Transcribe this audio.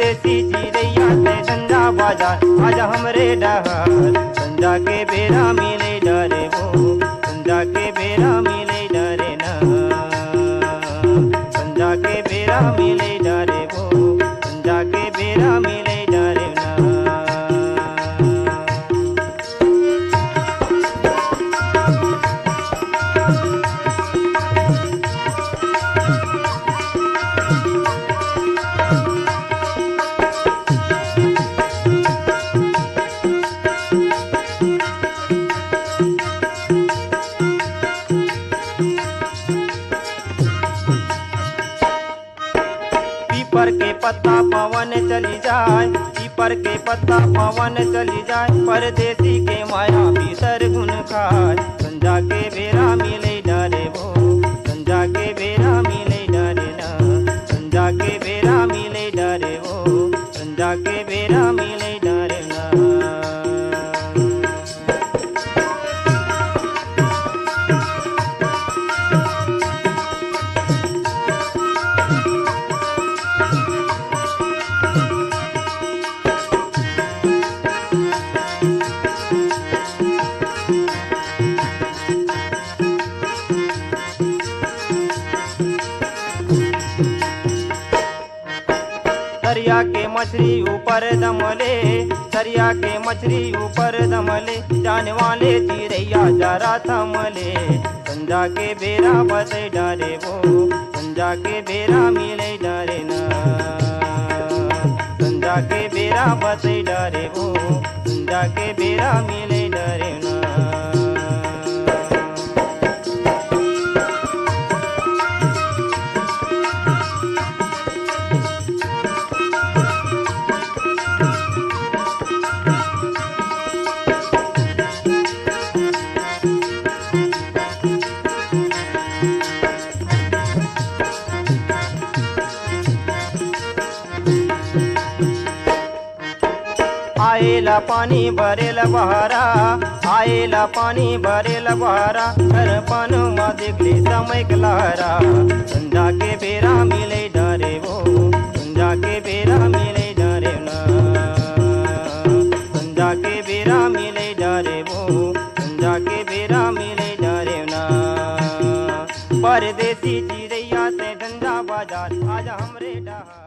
परदेसी चिड़ैया से झंडा बाजार आजा हमरे डहर संजा के बेरा मिले डरे वो संजा के बेरा मिले डरे ना संजा के बेरा मिले डरे वो संजा के बेरा मिले डरे ना। पीपर के पत्ता पवन चली जाए पीपर के पत्ता पवन चली जाए परदेसी के माया भीतर गुन खाए संजा के बेरा मिले डरे वो संजा के बेरा मिले डरे ना संजा के बेरा मिले डरे वो संजा के बेरा मिले डरे ना। दरिया के मछली ऊपर दमले दरिया के मछली ऊपर दमले जाने वाले चिड़ैया जरा थमले संजा के बेरा बसे डरे वो संजा के बेरा मिले डरे ना संजा के बेरा बसे डरे वो संजा के बेरा मिले डरे ना। आएला पानी भरेला बहारा आएला पानी भरेला बहारा हर पन मा देखली समय लहरा संजा के बेरा मिले डरे वो संजा के बेरा मिले डरे ना संजा के बेरा मिले डरे वो संजा के बेरा मिले डरे ना। परदेसी चिड़ैया से झंडा बाजार आजा हमरे डहर।